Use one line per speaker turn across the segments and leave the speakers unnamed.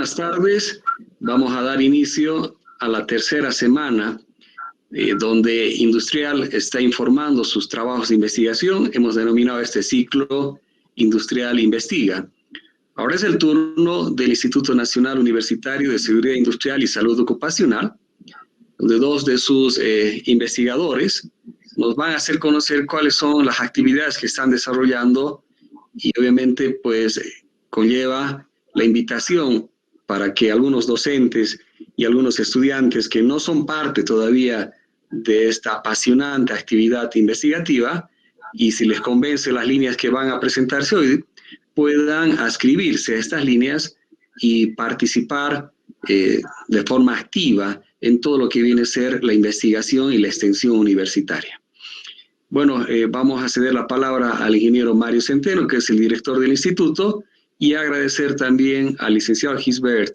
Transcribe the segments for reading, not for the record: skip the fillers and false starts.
buenas tardes. Vamos a dar inicio a la tercera semana donde Industrial está informando sus trabajos de investigación. Hemos denominado este ciclo Industrial Investiga. Ahora es el turno del Instituto Nacional Universitario de Seguridad Industrial y Salud Ocupacional, donde dos de sus investigadores nos van a hacer conocer cuáles son las actividades que están desarrollando y obviamente pues conlleva la invitación para que algunos docentes y algunos estudiantes que no son parte todavía de esta apasionante actividad investigativa y si les convence las líneas que van a presentarse hoy, puedan adscribirse a estas líneas y participar de forma activa en todo lo que viene a ser la investigación y la extensión universitaria. Bueno, vamos a ceder la palabra al ingeniero Mario Centeno, que es el director del instituto, y agradecer también al licenciado Gisbert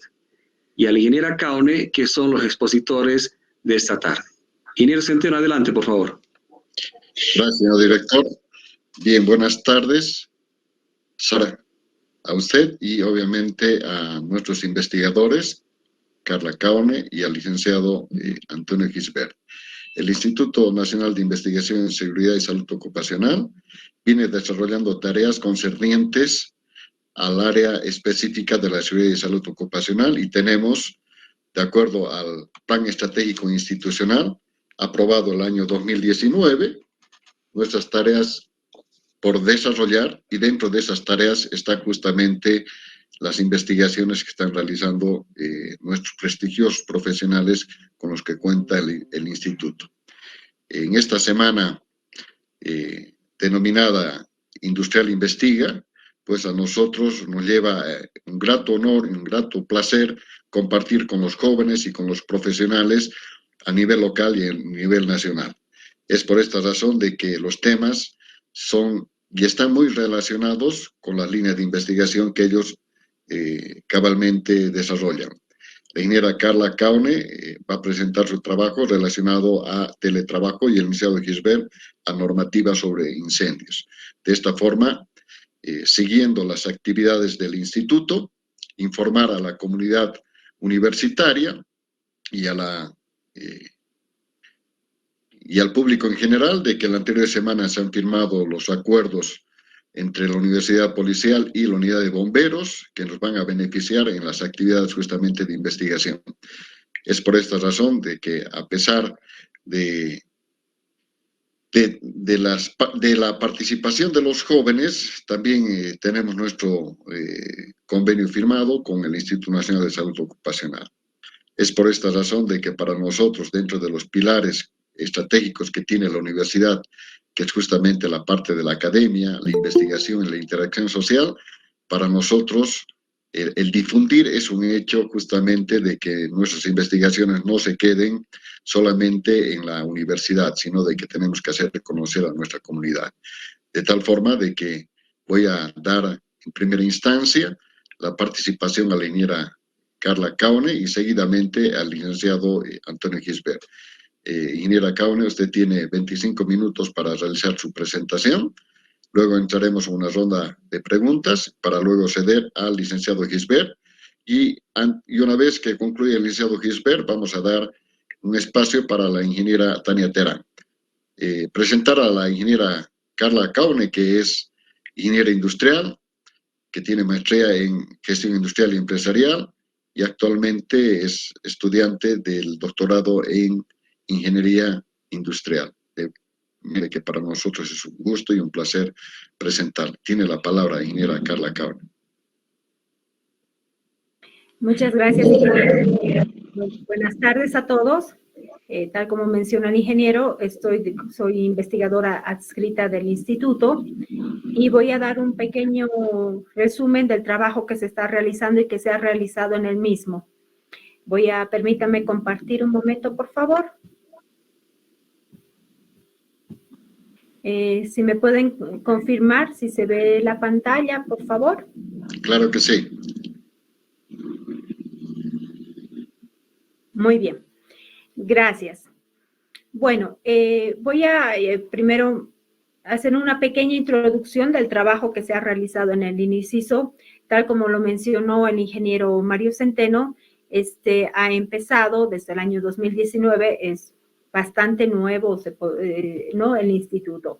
y a la ingeniera Caune, que son los expositores de esta tarde. Ingeniero Centeno, adelante, por favor.
Gracias, señor director. Bien, buenas tardes, Sara, a usted y obviamente a nuestros investigadores, Carla Caune y al licenciado Antonio Gisbert. El Instituto Nacional de Investigación en Seguridad y Salud Ocupacional viene desarrollando tareas concernientes al área específica de la seguridad y salud ocupacional y tenemos, de acuerdo al Plan Estratégico Institucional, aprobado el año 2019, nuestras tareas por desarrollar y dentro de esas tareas están justamente las investigaciones que están realizando nuestros prestigiosos profesionales con los que cuenta el instituto. En esta semana denominada Industrial Investiga, pues a nosotros nos lleva un grato honor y un grato placer compartir con los jóvenes y con los profesionales a nivel local y a nivel nacional. Es por esta razón de que los temas son y están muy relacionados con las líneas de investigación que ellos cabalmente desarrollan. La ingeniera Carla Caune va a presentar su trabajo relacionado a teletrabajo y el licenciado Gisbert a normativa sobre incendios. De esta forma, siguiendo las actividades del instituto, informar a la comunidad universitaria y al público en general de que la anterior semana se han firmado los acuerdos entre la Universidad Policial y la Unidad de Bomberos que nos van a beneficiar en las actividades justamente de investigación. Es por esta razón de que a pesar de la participación de los jóvenes, también tenemos nuestro convenio firmado con el Instituto Nacional de Salud Ocupacional. Es por esta razón de que para nosotros, dentro de los pilares estratégicos que tiene la universidad, que es justamente la parte de la academia, la investigación y la interacción social, para nosotros el difundir es un hecho justamente de que nuestras investigaciones no se queden solamente en la universidad, sino de que tenemos que hacer conocer a nuestra comunidad. De tal forma de que voy a dar en primera instancia la participación a la ingeniera Carla Caune y seguidamente al licenciado Antonio Gisbert. Ingeniera Caune, usted tiene 25 minutos para realizar su presentación. Luego entraremos en una ronda de preguntas para luego ceder al licenciado Gisbert. Y una vez que concluya el licenciado Gisbert, vamos a dar un espacio para la ingeniera Tania Terán. Presentar a la ingeniera Carla Caune, que es ingeniera industrial, que tiene maestría en gestión industrial y empresarial y actualmente es estudiante del doctorado en ingeniería industrial. Mire que para nosotros es un gusto y un placer presentar. Tiene la palabra ingeniera Carla Caune.
Muchas gracias, ingeniero. Buenas tardes a todos. Tal como menciona el ingeniero, soy investigadora adscrita del instituto y voy a dar un pequeño resumen del trabajo que se está realizando y que se ha realizado en el mismo. Permítanme compartir un momento, por favor. Si me pueden confirmar si se ve la pantalla, por favor.
Claro que sí.
Muy bien. Gracias. Bueno, voy a primero hacer una pequeña introducción del trabajo que se ha realizado en el INICISO. Tal como lo mencionó el ingeniero Mario Centeno, ha empezado desde el año 2019, es bastante nuevo, ¿no?, el instituto.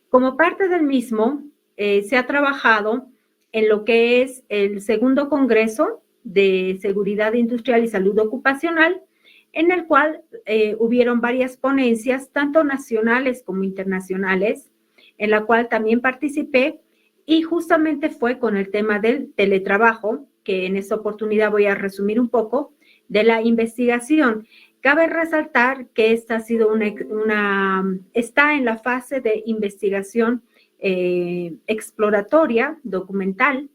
Como parte del mismo, se ha trabajado en lo que es el segundo Congreso de Seguridad Industrial y Salud Ocupacional, en el cual hubieron varias ponencias, tanto nacionales como internacionales, en la cual también participé, y justamente fue con el tema del teletrabajo, que en esta oportunidad voy a resumir un poco, de la investigación. Cabe resaltar que esta ha sido está en la fase de investigación exploratoria, documental,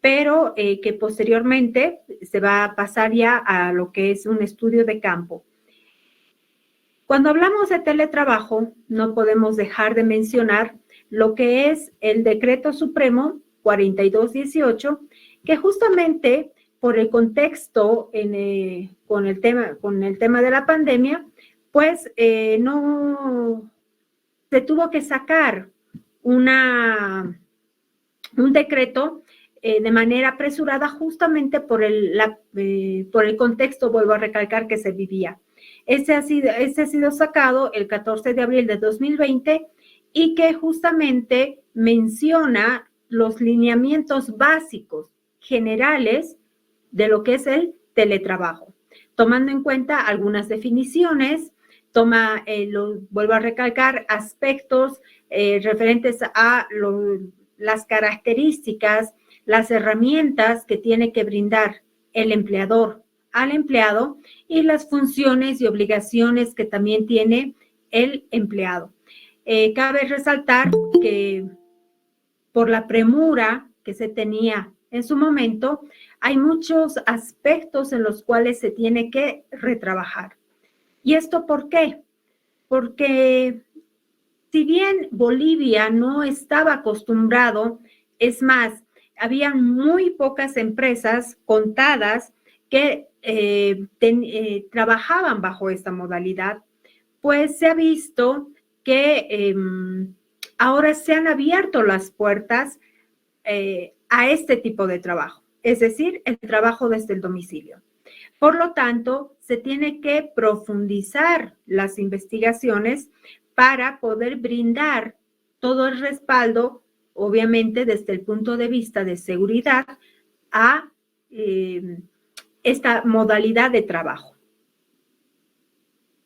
pero que posteriormente se va a pasar ya a lo que es un estudio de campo. Cuando hablamos de teletrabajo, no podemos dejar de mencionar lo que es el Decreto Supremo 4218, que justamente por el contexto con el tema de la pandemia, pues no se tuvo que sacar un decreto de manera apresurada justamente por el contexto, vuelvo a recalcar, que se vivía. Este ha sido sacado el 14 de abril de 2020 y que justamente menciona los lineamientos básicos generales de lo que es el teletrabajo, tomando en cuenta algunas definiciones, vuelvo a recalcar, aspectos referentes a las características, las herramientas que tiene que brindar el empleador al empleado y las funciones y obligaciones que también tiene el empleado. Cabe resaltar que por la premura que se tenía en su momento, hay muchos aspectos en los cuales se tiene que retrabajar. ¿Y esto por qué? Porque si bien Bolivia no estaba acostumbrado, es más, había muy pocas empresas contadas que trabajaban bajo esta modalidad, pues se ha visto que ahora se han abierto las puertas a este tipo de trabajo, es decir, el trabajo desde el domicilio. Por lo tanto, se tiene que profundizar las investigaciones para poder brindar todo el respaldo, obviamente desde el punto de vista de seguridad, a esta modalidad de trabajo.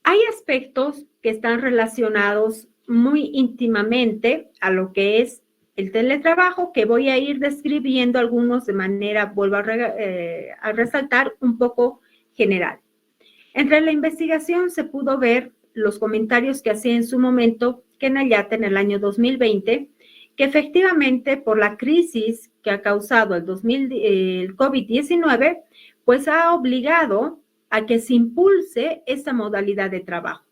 Hay aspectos que están relacionados muy íntimamente a lo que es el teletrabajo, que voy a ir describiendo algunos de manera, vuelvo a resaltar, un poco general. Entre la investigación se pudo ver los comentarios que hacía en su momento Kenayata en el año 2020, que efectivamente por la crisis que ha causado el COVID-19, pues ha obligado a que se impulse esta modalidad de trabajo,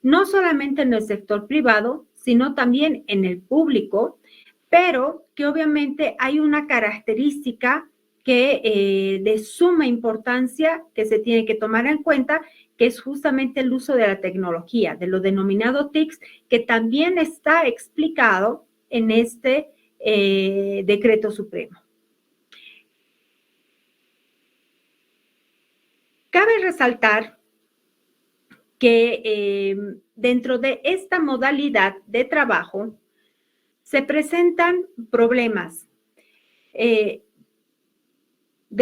no solamente en el sector privado, sino también en el público, pero que obviamente hay una característica que de suma importancia que se tiene que tomar en cuenta, que es justamente el uso de la tecnología, de lo denominado TICs, que también está explicado en este decreto supremo. Cabe resaltar que dentro de esta modalidad de trabajo se presentan problemas de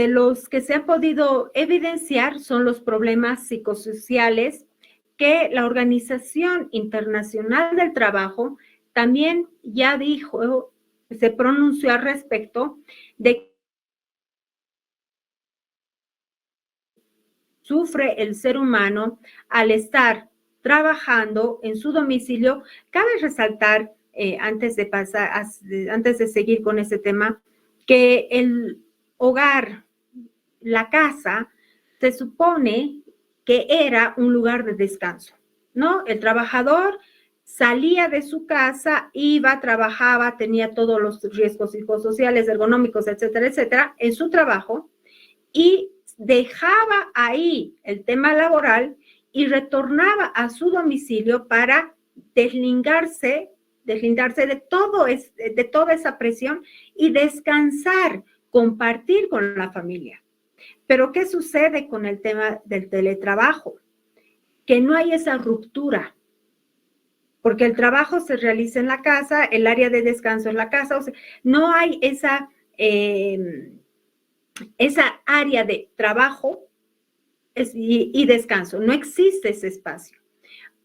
los que se han podido evidenciar son los problemas psicosociales que la Organización Internacional del Trabajo también ya dijo, se pronunció al respecto de que sufre el ser humano al estar trabajando en su domicilio. Cabe resaltar, antes de seguir con este tema, que el hogar, la casa, se supone que era un lugar de descanso, ¿no? El trabajador salía de su casa, iba, trabajaba, tenía todos los riesgos psicosociales, ergonómicos, etcétera, etcétera, en su trabajo y dejaba ahí el tema laboral y retornaba a su domicilio para deslindarse deslindarse de toda esa presión y descansar, compartir con la familia. Pero ¿qué sucede con el tema del teletrabajo? Que no hay esa ruptura, porque el trabajo se realiza en la casa, el área de descanso en la casa, o sea, no hay esa área de trabajo y descanso, no existe ese espacio.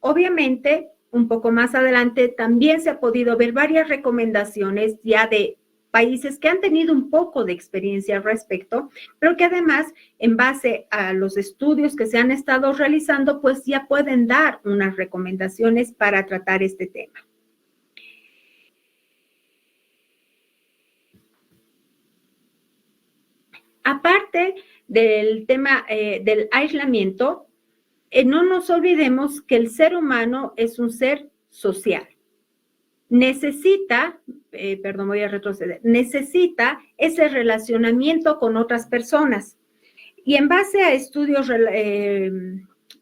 Obviamente, un poco más adelante también se ha podido ver varias recomendaciones ya de países que han tenido un poco de experiencia al respecto, pero que además, en base a los estudios que se han estado realizando, pues ya pueden dar unas recomendaciones para tratar este tema. Aparte del tema del aislamiento, no nos olvidemos que el ser humano es un ser social. Necesita ese relacionamiento con otras personas. Y en base a estudios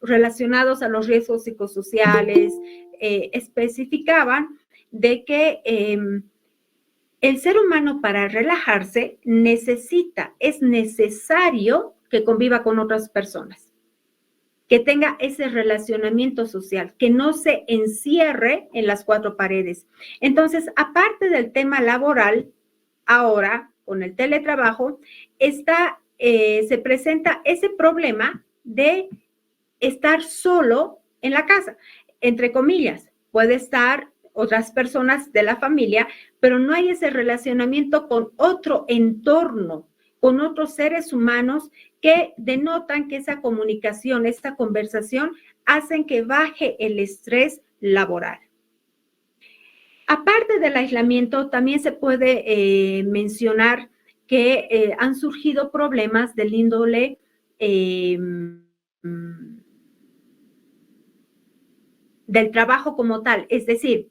relacionados a los riesgos psicosociales, especificaban de que el ser humano para relajarse es necesario que conviva con otras personas, que tenga ese relacionamiento social, que no se encierre en las cuatro paredes. Entonces, aparte del tema laboral, ahora con el teletrabajo, se presenta ese problema de estar solo en la casa, entre comillas. Puede estar otras personas de la familia, pero no hay ese relacionamiento con otro entorno, con otros seres humanos que denotan que esa comunicación, esta conversación, hacen que baje el estrés laboral. Aparte del aislamiento, también se puede mencionar que han surgido problemas del índole del trabajo como tal, es decir,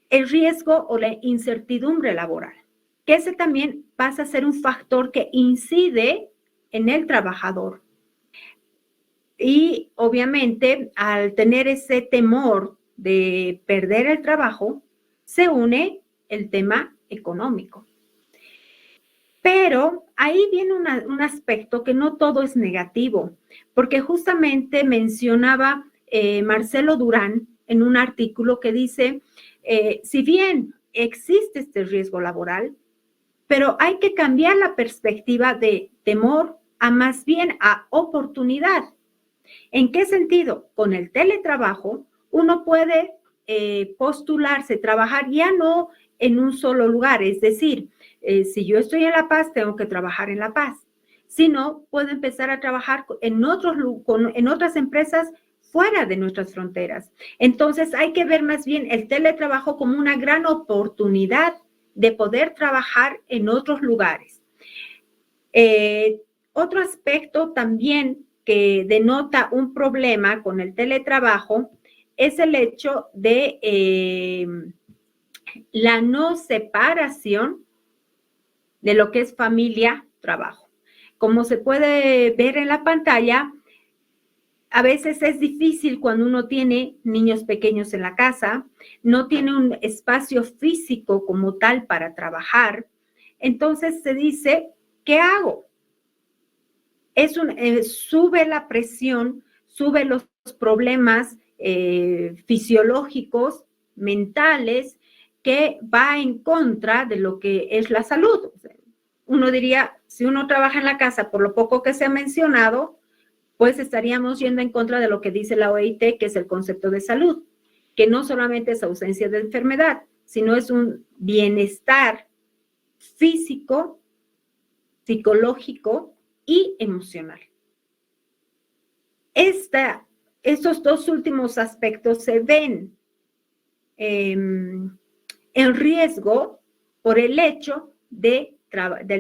el riesgo o la incertidumbre laboral, que ese también pasa a ser un factor que incide en el trabajador. Y obviamente, al tener ese temor de perder el trabajo, se une el tema económico. Pero ahí viene un aspecto que no todo es negativo, porque justamente mencionaba Marcelo Durán en un artículo que dice, si bien existe este riesgo laboral, pero hay que cambiar la perspectiva de temor a más bien a oportunidad. ¿En qué sentido? Con el teletrabajo uno puede postularse, trabajar ya no en un solo lugar, es decir, si yo estoy en La Paz, tengo que trabajar en La Paz, sino puedo empezar a trabajar en otras empresas fuera de nuestras fronteras. Entonces hay que ver más bien el teletrabajo como una gran oportunidad de poder trabajar en otros lugares. Otro aspecto también que denota un problema con el teletrabajo es el hecho de la no separación de lo que es familia-trabajo. Como se puede ver en la pantalla, a veces es difícil cuando uno tiene niños pequeños en la casa, no tiene un espacio físico como tal para trabajar. Entonces se dice, ¿qué hago? Sube la presión, sube los problemas fisiológicos, mentales, que va en contra de lo que es la salud. Uno diría, si uno trabaja en la casa, por lo poco que se ha mencionado, pues estaríamos yendo en contra de lo que dice la OIT, que es el concepto de salud, que no solamente es ausencia de enfermedad, sino es un bienestar físico, psicológico y emocional. Estos dos últimos aspectos se ven en riesgo por el hecho del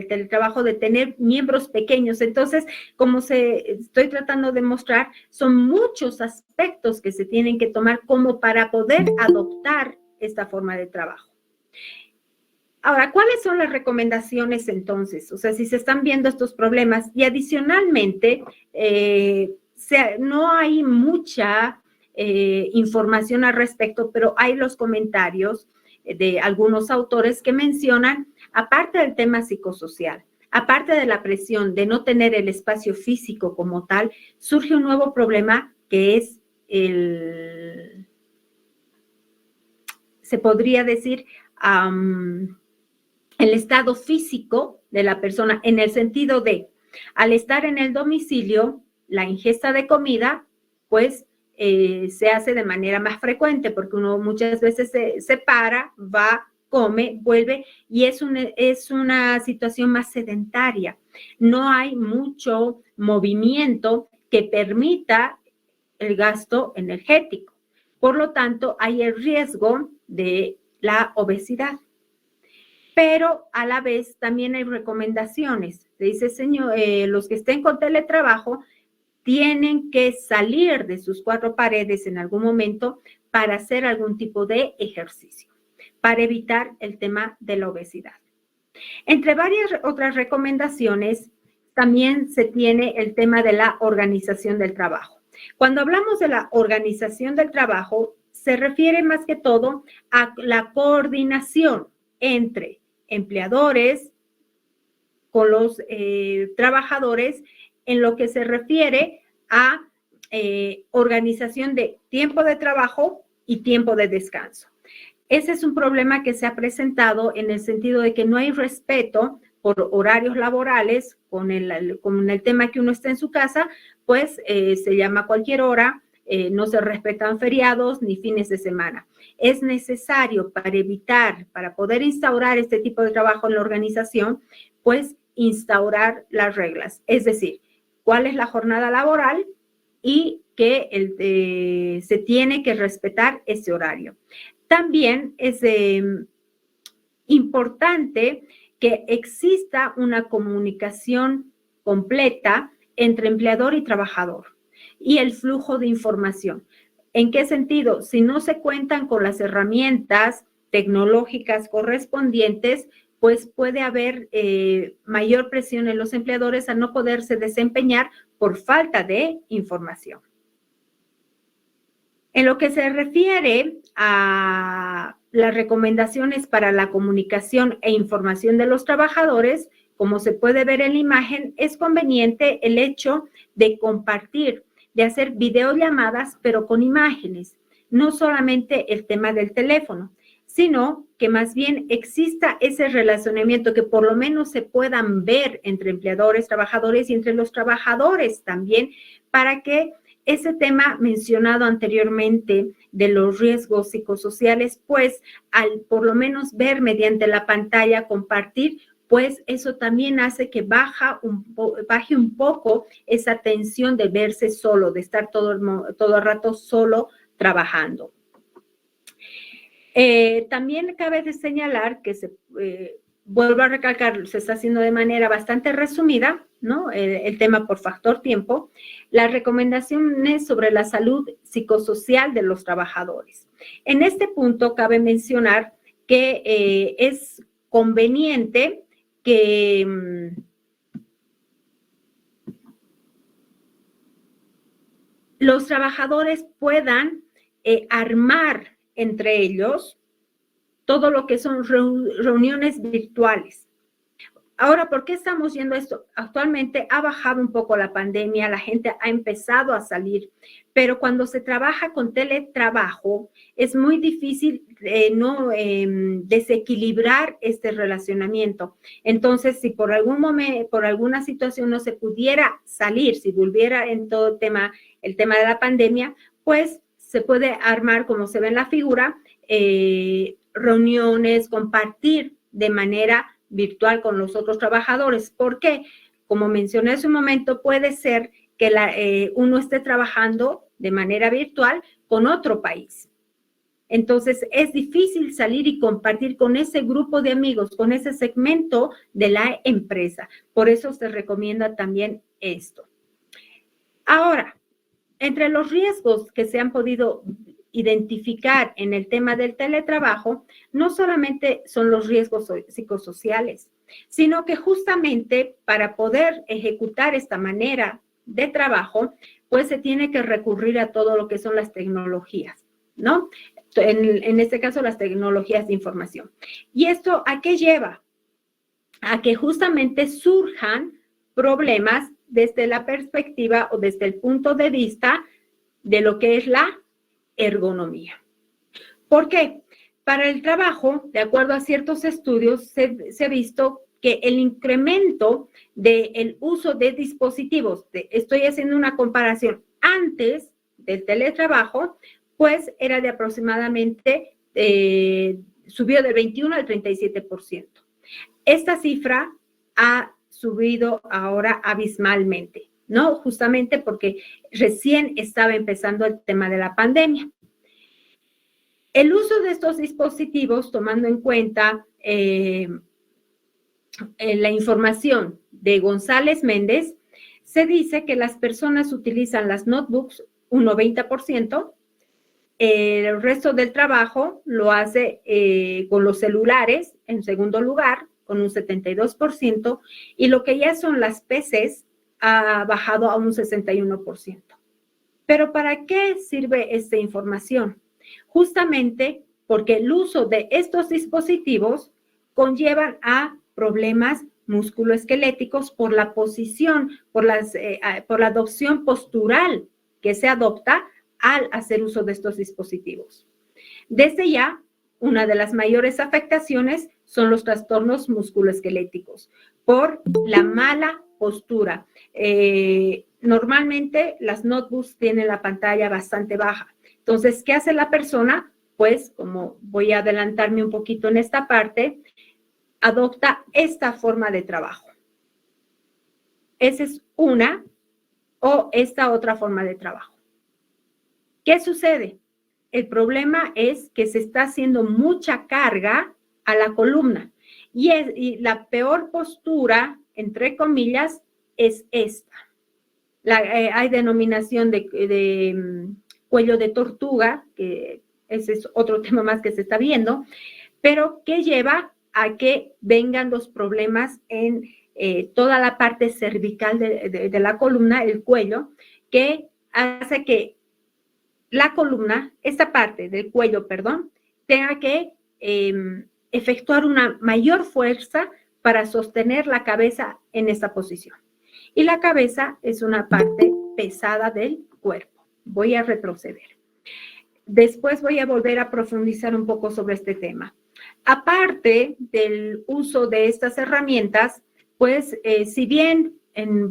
teletrabajo, de tener miembros pequeños. Entonces, como estoy tratando de mostrar, son muchos aspectos que se tienen que tomar como para poder adoptar esta forma de trabajo. Ahora, ¿cuáles son las recomendaciones entonces? O sea, si se están viendo estos problemas y adicionalmente no hay mucha información al respecto, pero hay los comentarios de algunos autores que mencionan, aparte del tema psicosocial, aparte de la presión de no tener el espacio físico como tal, surge un nuevo problema que es se podría decir, el estado físico de la persona, en el sentido de, al estar en el domicilio, la ingesta de comida, pues, se hace de manera más frecuente, porque uno muchas veces se para, va, come, vuelve, y es una situación más sedentaria. No hay mucho movimiento que permita el gasto energético. Por lo tanto, hay el riesgo de la obesidad. Pero a la vez también hay recomendaciones. Se dice, señor, los que estén con teletrabajo tienen que salir de sus cuatro paredes en algún momento para hacer algún tipo de ejercicio, para evitar el tema de la obesidad. Entre varias otras recomendaciones, también se tiene el tema de la organización del trabajo. Cuando hablamos de la organización del trabajo, se refiere más que todo a la coordinación entre empleadores con los trabajadores en lo que se refiere a organización de tiempo de trabajo y tiempo de descanso. Ese es un problema que se ha presentado en el sentido de que no hay respeto por horarios laborales con el tema que uno está en su casa, pues se llama cualquier hora, no se respetan feriados ni fines de semana. Es necesario para poder instaurar este tipo de trabajo en la organización, pues instaurar las reglas, es decir, cuál es la jornada laboral y que se tiene que respetar ese horario. También es importante que exista una comunicación completa entre empleador y trabajador y el flujo de información. ¿En qué sentido? Si no se cuentan con las herramientas tecnológicas correspondientes, pues puede haber mayor presión en los empleadores a no poderse desempeñar por falta de información. En lo que se refiere a las recomendaciones para la comunicación e información de los trabajadores, como se puede ver en la imagen, es conveniente el hecho de compartir, de hacer videollamadas, pero con imágenes, no solamente el tema del teléfono, sino que más bien exista ese relacionamiento, que por lo menos se puedan ver entre empleadores, trabajadores y entre los trabajadores también, para que ese tema mencionado anteriormente de los riesgos psicosociales, pues al por lo menos ver mediante la pantalla, compartir, pues eso también hace que baje un poco esa tensión de verse solo, de estar todo el rato solo trabajando. También cabe de señalar que vuelvo a recalcar, se está haciendo de manera bastante resumida, ¿no? El tema por factor tiempo, las recomendaciones sobre la salud psicosocial de los trabajadores. En este punto cabe mencionar que es conveniente que los trabajadores puedan armar entre ellos todo lo que son reuniones virtuales. Ahora, ¿por qué estamos yendo a esto? Actualmente ha bajado un poco la pandemia, la gente ha empezado a salir, pero cuando se trabaja con teletrabajo es muy difícil no desequilibrar este relacionamiento. Entonces, si por algún momento, por alguna situación no se pudiera salir, si volviera en todo el tema de la pandemia, pues se puede armar, como se ve en la figura, reuniones, compartir de manera virtual con los otros trabajadores. Porque, como mencioné hace un momento, puede ser que uno esté trabajando de manera virtual con otro país. Entonces, es difícil salir y compartir con ese grupo de amigos, con ese segmento de la empresa. Por eso se recomienda también esto. Ahora, entre los riesgos que se han podido identificar en el tema del teletrabajo, no solamente son los riesgos psicosociales, sino que justamente para poder ejecutar esta manera de trabajo, pues se tiene que recurrir a todo lo que son las tecnologías, ¿no? En este caso, las tecnologías de información. ¿Y esto a qué lleva? A que justamente surjan problemas desde la perspectiva o desde el punto de vista de lo que es la ergonomía. ¿Por qué? Para el trabajo, de acuerdo a ciertos estudios, se ha visto que el incremento del uso de dispositivos, estoy haciendo una comparación antes del teletrabajo, pues era de aproximadamente, subió del 21 al 37%. Esta cifra ha subido ahora abismalmente, ¿no? Justamente porque recién estaba empezando el tema de la pandemia. El uso de estos dispositivos, tomando en cuenta la información de González Méndez, se dice que las personas utilizan las notebooks un 90%, el resto del trabajo lo hace con los celulares, en segundo lugar, con un 72%, y lo que ya son las PCs ha bajado a un 61%. ¿Pero para qué sirve esta información? Justamente porque el uso de estos dispositivos conllevan a problemas musculoesqueléticos por la posición, por la adopción postural que se adopta al hacer uso de estos dispositivos. Desde ya, una de las mayores afectaciones son los trastornos musculoesqueléticos por la mala postura. Normalmente las notebooks tienen la pantalla bastante baja. Entonces, ¿qué hace la persona? Pues, como voy a adelantarme un poquito en esta parte, adopta esta forma de trabajo. Esa es una, o esta otra forma de trabajo. ¿Qué sucede? El problema es que se está haciendo mucha carga a la columna y la peor postura, entre comillas, es esta. Hay denominación de cuello de tortuga, que ese es otro tema más que se está viendo, pero que lleva a que vengan los problemas en toda la parte cervical de la columna, el cuello, que hace que la columna, esta parte del cuello, perdón, tenga que efectuar una mayor fuerza para sostener la cabeza en esta posición. Y la cabeza es una parte pesada del cuerpo. Voy a retroceder. Después voy a volver a profundizar un poco sobre este tema. Aparte del uso de estas herramientas, pues si bien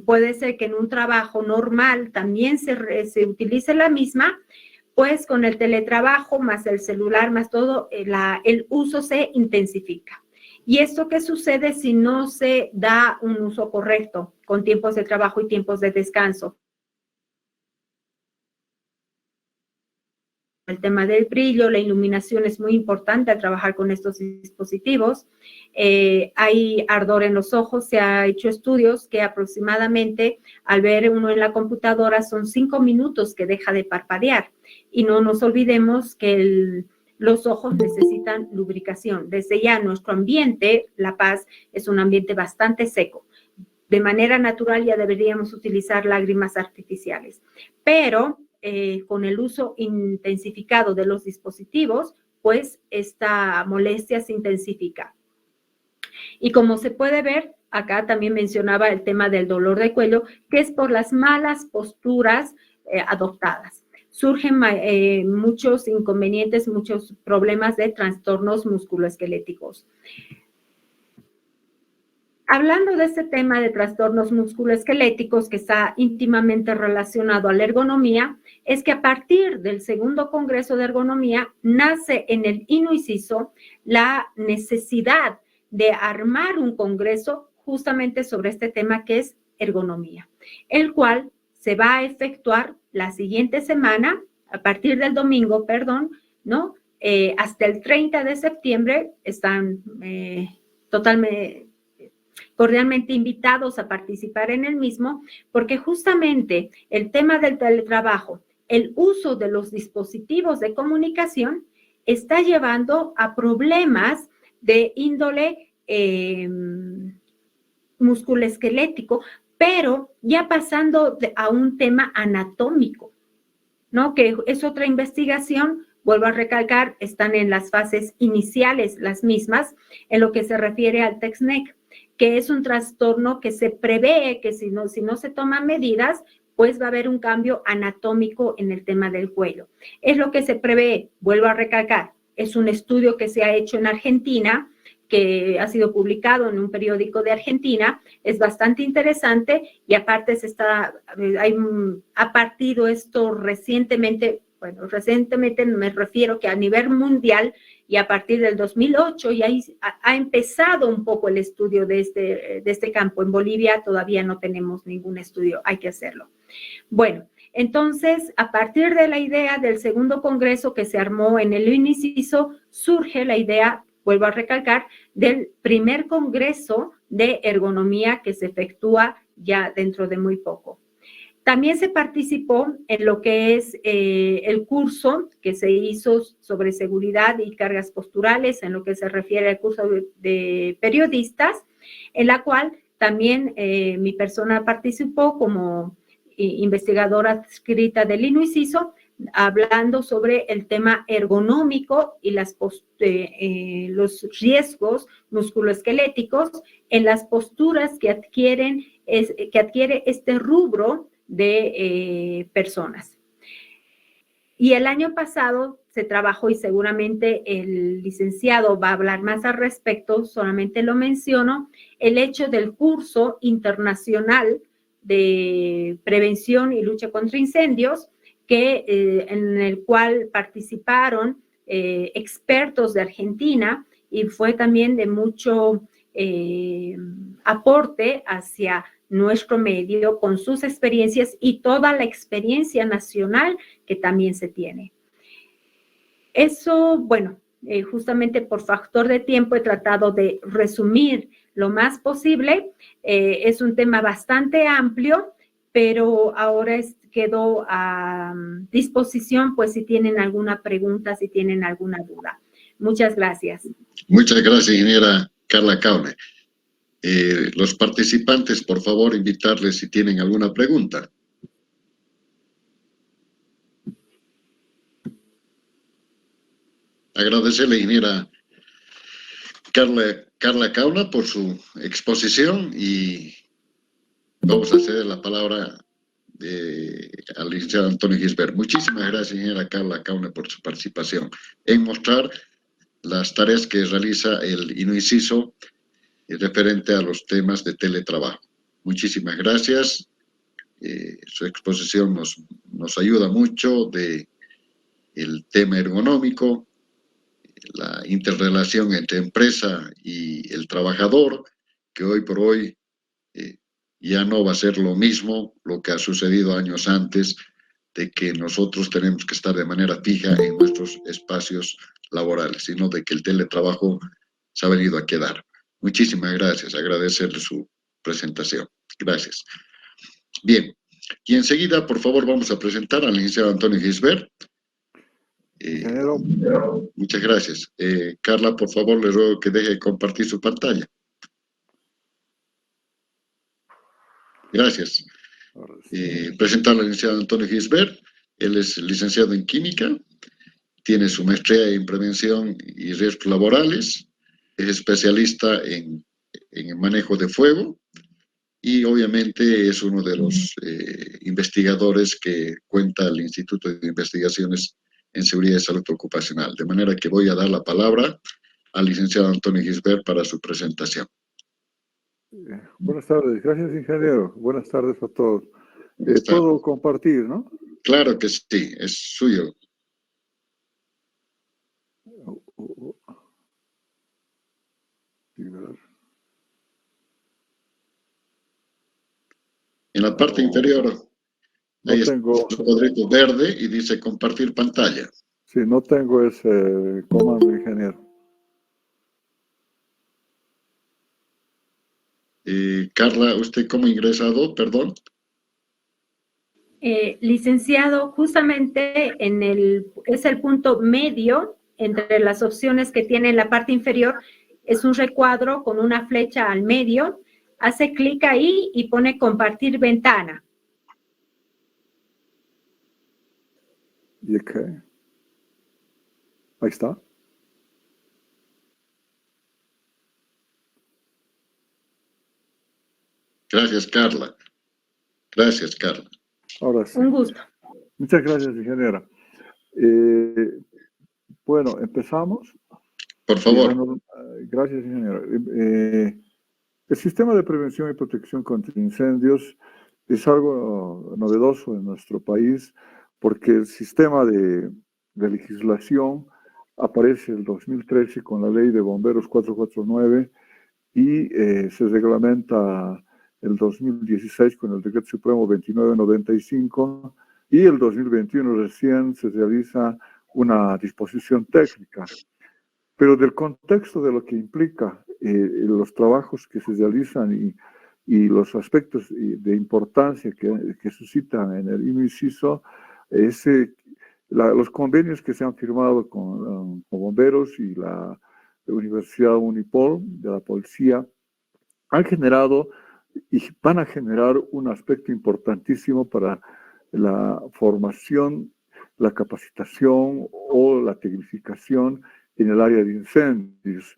puede ser que en un trabajo normal también se utilice la misma, pues con el teletrabajo más el celular más todo, el uso se intensifica. ¿Y esto qué sucede si no se da un uso correcto con tiempos de trabajo y tiempos de descanso? El tema del brillo, la iluminación es muy importante al trabajar con estos dispositivos. Hay ardor en los ojos, se ha hecho estudios que aproximadamente al ver uno en la computadora son 5 minutos que deja de parpadear. Y no nos olvidemos que los ojos necesitan lubricación. Desde ya nuestro ambiente, La Paz, es un ambiente bastante seco. De manera natural ya deberíamos utilizar lágrimas artificiales. Pero con el uso intensificado de los dispositivos, pues esta molestia se intensifica. Y como se puede ver, acá también mencionaba el tema del dolor de cuello, que es por las malas posturas adoptadas. Surgen muchos inconvenientes, muchos problemas de trastornos musculoesqueléticos. Hablando de este tema de trastornos musculoesqueléticos que está íntimamente relacionado a la ergonomía, es que a partir del segundo Congreso de Ergonomía nace en el INUICISO la necesidad de armar un congreso justamente sobre este tema que es ergonomía, el cual se va a efectuar la siguiente semana, a partir del domingo, perdón, ¿no? Hasta el 30 de septiembre están totalmente cordialmente invitados a participar en el mismo, porque justamente el tema del teletrabajo, el uso de los dispositivos de comunicación está llevando a problemas de índole musculoesquelético pero ya pasando a un tema anatómico, ¿no? Que es otra investigación, vuelvo a recalcar, están en las fases iniciales las mismas, en lo que se refiere al TEXNEC, que es un trastorno que se prevé que si no se toman medidas, pues va a haber un cambio anatómico en el tema del cuello. Es lo que se prevé, vuelvo a recalcar, es un estudio que se ha hecho en Argentina, que ha sido publicado en un periódico de Argentina, es bastante interesante y aparte ha partido esto recientemente, bueno, recientemente me refiero que a nivel mundial y a partir del 2008 ya ha empezado un poco el estudio de este campo. En Bolivia todavía no tenemos ningún estudio, hay que hacerlo. Bueno, entonces, a partir de la idea del segundo congreso que se armó en el INICISO, surge la idea, vuelvo a recalcar, del primer congreso de ergonomía que se efectúa ya dentro de muy poco. También se participó en lo que es el curso que se hizo sobre seguridad y cargas posturales, en lo que se refiere al curso de periodistas, en la cual también mi persona participó como investigadora adscrita del INICISO, hablando sobre el tema ergonómico y los riesgos musculoesqueléticos en las posturas que adquiere este rubro de personas. Y el año pasado se trabajó, y seguramente el licenciado va a hablar más al respecto, solamente lo menciono, el hecho del curso internacional de prevención y lucha contra incendios, en el cual participaron expertos de Argentina y fue también de mucho aporte hacia nuestro medio con sus experiencias y toda la experiencia nacional que también se tiene. Eso, bueno, justamente por factor de tiempo he tratado de resumir lo más posible. Es un tema bastante amplio, pero ahora quedo a disposición, pues si tienen alguna pregunta, si tienen alguna duda. Muchas gracias.
Muchas gracias, ingeniera Carla Caune. Los participantes, por favor, invitarles si tienen alguna pregunta. Agradecerle, ingeniera Carla Cauna, por su exposición y vamos a ceder la palabra al licenciado Antonio Gisbert. Muchísimas gracias, ingeniera Carla Cauna, por su participación en mostrar las tareas que realiza el INICISO referente a los temas de teletrabajo. Muchísimas gracias. Su exposición nos ayuda mucho de el tema ergonómico, la interrelación entre empresa y el trabajador, que hoy por hoy ya no va a ser lo mismo lo que ha sucedido años antes, de que nosotros tenemos que estar de manera fija en nuestros espacios laborales, sino de que el teletrabajo se ha venido a quedar. Muchísimas gracias, agradecerle su presentación. Gracias. Bien, y enseguida, por favor, vamos a presentar al licenciado Antonio Gisbert. Muchas gracias. Carla, por favor, le ruego que deje de compartir su pantalla. Gracias. Presentar al licenciado Antonio Gisbert. Él es licenciado en Química, tiene su maestría en Prevención y Riesgos Laborales, es especialista en el manejo de fuego y obviamente es uno de los investigadores que cuenta el Instituto de Investigaciones en Seguridad y Salud Ocupacional. De manera que voy a dar la palabra al licenciado Antonio Gisbert para su presentación.
Buenas tardes, gracias ingeniero. Buenas tardes a todos. Puedo compartir, ¿no?
Claro que sí, es suyo. En la parte inferior ahí está un cuadrito verde y dice compartir pantalla.
Sí, no tengo ese comando, ingeniero.
Carla, ¿usted cómo ha ingresado? Perdón.
Licenciado, justamente es el punto medio entre las opciones que tiene en la parte inferior. Es un recuadro con una flecha al medio. hace clic ahí y pone compartir ventana.
¿Y qué? Ahí está.
Gracias, Carla. Gracias, Carla.
Ahora sí.
Un gusto.
Muchas gracias, ingeniera. Bueno, empezamos.
Por favor.
Gracias, ingeniera. El sistema de prevención y protección contra incendios es algo novedoso en nuestro país porque el sistema de legislación aparece en el 2013 con la Ley de Bomberos 449 y se reglamenta el 2016 con el Decreto Supremo 2995 y el 2021 recién se realiza una disposición técnica. Pero del contexto de lo que implica los trabajos que se realizan y los aspectos de importancia que suscitan en el inciso, los convenios que se han firmado con bomberos y la Universidad Unipol de la policía han generado y van a generar un aspecto importantísimo para la formación, la capacitación o la tecnificación en el área de incendios.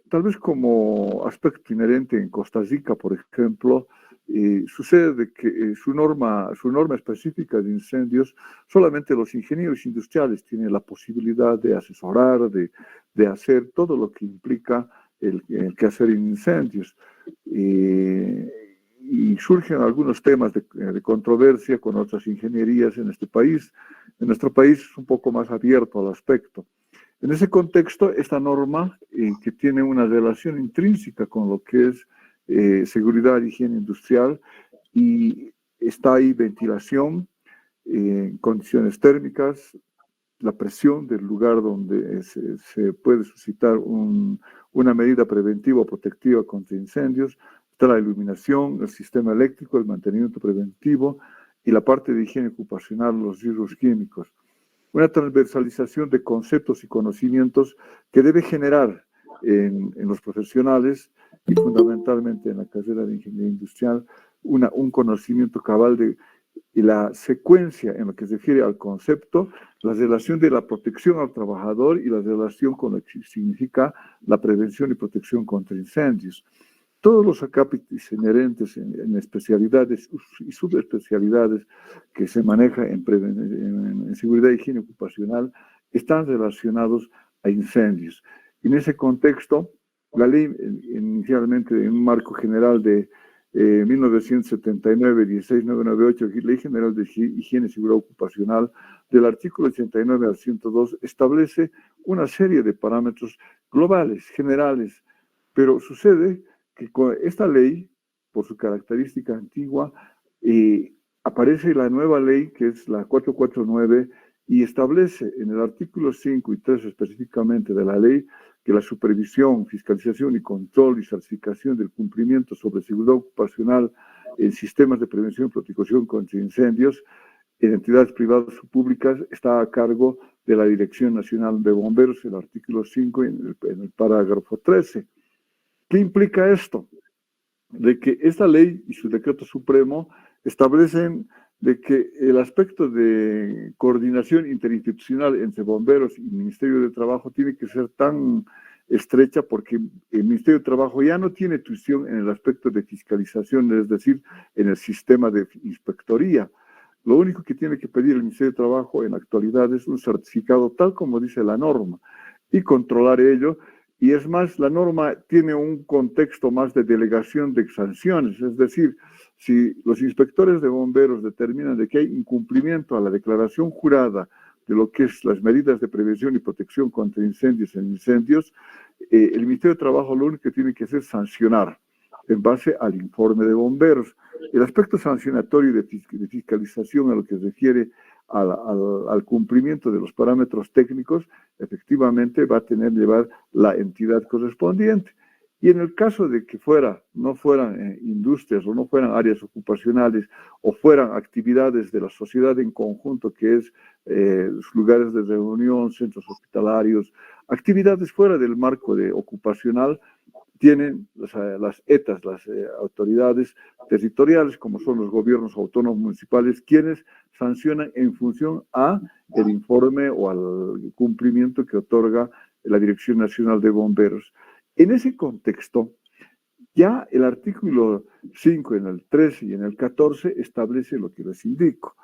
Tal vez como aspecto inherente en Costa Rica, por ejemplo, sucede de que su norma específica de incendios, solamente los ingenieros industriales tienen la posibilidad de asesorar, de hacer todo lo que implica el quehacer en incendios. Y surgen algunos temas de controversia con otras ingenierías en este país. En nuestro país es un poco más abierto al aspecto. En ese contexto, esta norma, que tiene una relación intrínseca con lo que es seguridad e higiene industrial, y está ahí ventilación, condiciones térmicas, la presión del lugar donde se puede suscitar una medida preventiva o protectiva contra incendios, está la iluminación, el sistema eléctrico, el mantenimiento preventivo y la parte de higiene ocupacional, los riesgos químicos. Una transversalización de conceptos y conocimientos que debe generar en los profesionales y fundamentalmente en la carrera de ingeniería industrial un conocimiento cabal de la secuencia en lo que se refiere al concepto, la relación de la protección al trabajador y la relación con lo que significa la prevención y protección contra incendios. Todos los acápites inherentes en especialidades y subespecialidades que se manejan en seguridad e higiene ocupacional están relacionados a incendios. En ese contexto, la ley inicialmente en un marco general de 1979, 16998, Ley General de Higiene y Seguridad Ocupacional, del artículo 89 al 102, establece una serie de parámetros globales, generales, pero sucede que con esta ley, por su característica antigua, aparece la nueva ley, que es la 449, y establece en el artículo 5 y 3 específicamente de la ley que la supervisión, fiscalización y control y certificación del cumplimiento sobre seguridad ocupacional en sistemas de prevención y protección contra incendios en entidades privadas o públicas está a cargo de la Dirección Nacional de Bomberos, el artículo 5 en el parágrafo 13. ¿Qué implica esto? De que esta ley y su decreto supremo establecen de que el aspecto de coordinación interinstitucional entre bomberos y Ministerio de Trabajo tiene que ser tan estrecha porque el Ministerio de Trabajo ya no tiene tuición en el aspecto de fiscalización, es decir, en el sistema de inspectoría. Lo único que tiene que pedir el Ministerio de Trabajo en la actualidad es un certificado tal como dice la norma y controlar ello. Y es más, la norma tiene un contexto más de delegación de sanciones, es decir, si los inspectores de bomberos determinan de que hay incumplimiento a la declaración jurada de lo que es las medidas de prevención y protección contra incendios en incendios, el Ministerio de Trabajo lo único que tiene que hacer es sancionar en base al informe de bomberos. El aspecto sancionatorio de fiscalización a lo que se refiere al cumplimiento de los parámetros técnicos, efectivamente va a tener que llevar la entidad correspondiente. Y en el caso de que no fueran industrias o no fueran áreas ocupacionales o fueran actividades de la sociedad en conjunto, que es lugares de reunión, centros hospitalarios, actividades fuera del marco ocupacional, tienen las ETAs, las autoridades territoriales, como son los gobiernos autónomos municipales, quienes sancionan en función a el informe o al cumplimiento que otorga la Dirección Nacional de Bomberos. En ese contexto, ya el artículo 5 en el 13 y en el 14 establece lo que les indico.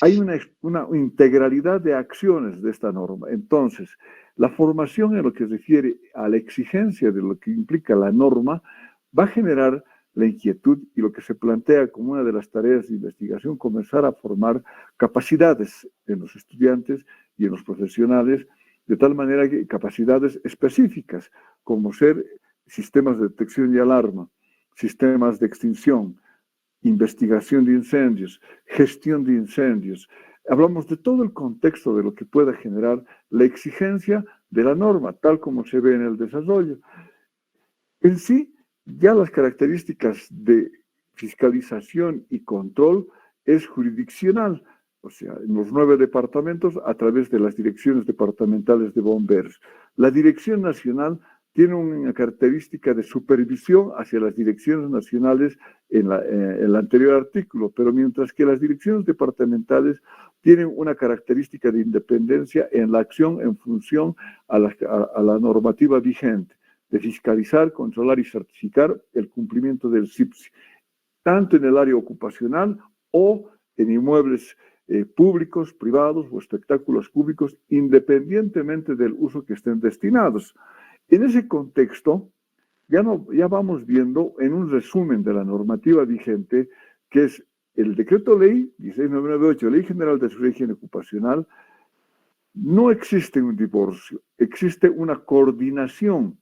Hay una integralidad de acciones de esta norma. Entonces, la formación en lo que se refiere a la exigencia de lo que implica la norma va a generar la inquietud y lo que se plantea como una de las tareas de investigación, comenzar a formar capacidades en los estudiantes y en los profesionales, de tal manera que capacidades específicas, como ser sistemas de detección y alarma, sistemas de extinción, investigación de incendios, gestión de incendios. Hablamos de todo el contexto de lo que pueda generar la exigencia de la norma, tal como se ve en el desarrollo. En sí, ya las características de fiscalización y control es jurisdiccional, o sea, en los 9 departamentos a través de las direcciones departamentales de bomberos. La Dirección Nacional tiene una característica de supervisión hacia las direcciones nacionales en el anterior artículo, pero mientras que las direcciones departamentales tienen una característica de independencia en la acción en función a la normativa vigente, de fiscalizar, controlar y certificar el cumplimiento del SIPSI, tanto en el área ocupacional o en inmuebles públicos, privados o espectáculos públicos, independientemente del uso que estén destinados. En ese contexto, ya vamos viendo en un resumen de la normativa vigente, que es el decreto ley 16998, Ley General de Seguridad y Higiene Ocupacional. No existe un divorcio, existe una coordinación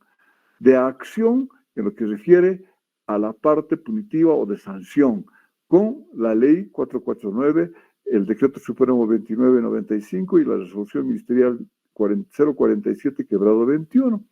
de acción en lo que refiere a la parte punitiva o de sanción, con la ley 449, el decreto supremo 2995 y la resolución ministerial 047/21.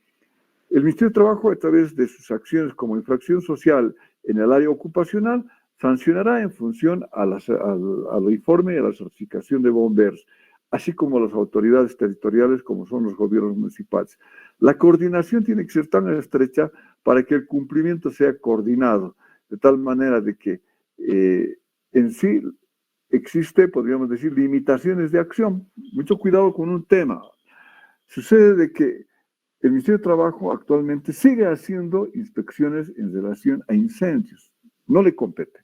El Ministerio de Trabajo, a través de sus acciones como infracción social en el área ocupacional, sancionará en función al informe y a la certificación de bomberos, así como las autoridades territoriales, como son los gobiernos municipales. La coordinación tiene que ser tan estrecha para que el cumplimiento sea coordinado, de tal manera de que en sí existe, podríamos decir, limitaciones de acción. Mucho cuidado con un tema. Sucede de que el Ministerio de Trabajo actualmente sigue haciendo inspecciones en relación a incendios. No le compete,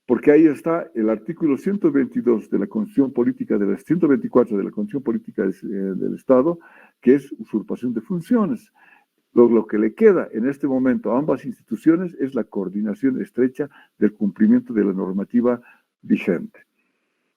porque ahí está el artículo 122 de la Constitución Política, 124 de la Constitución Política del Estado, que es usurpación de funciones. Lo que le queda en este momento a ambas instituciones es la coordinación estrecha del cumplimiento de la normativa vigente.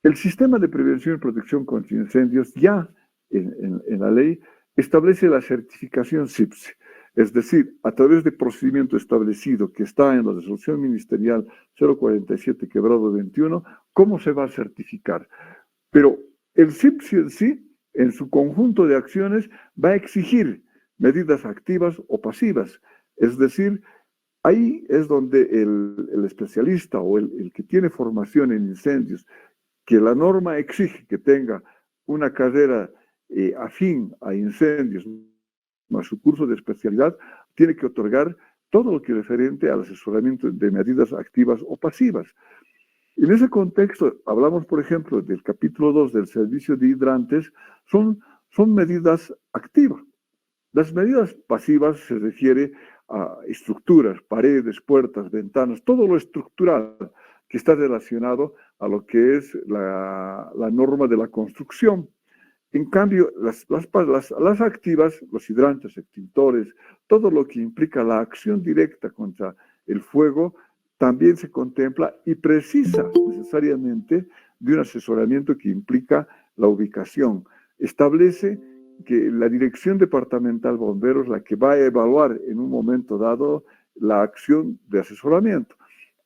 El sistema de prevención y protección contra incendios ya en la ley establece la certificación SIPSI, es decir, a través de procedimiento establecido que está en la resolución ministerial 047/21, cómo se va a certificar. Pero el SIPSI en sí, en su conjunto de acciones, va a exigir medidas activas o pasivas, es decir, ahí es donde el especialista o el que tiene formación en incendios, que la norma exige que tenga una carrera afín a incendios, más su curso de especialidad, tiene que otorgar todo lo que es referente al asesoramiento de medidas activas o pasivas. En ese contexto, hablamos, por ejemplo, del capítulo 2 del servicio de hidrantes, son medidas activas. Las medidas pasivas se refiere a estructuras, paredes, puertas, ventanas, todo lo estructural que está relacionado a lo que es la norma de la construcción. En cambio, las activas, los hidrantes, extintores, todo lo que implica la acción directa contra el fuego, también se contempla y precisa necesariamente de un asesoramiento que implica la ubicación. Establece que la Dirección Departamental Bomberos la que va a evaluar en un momento dado la acción de asesoramiento.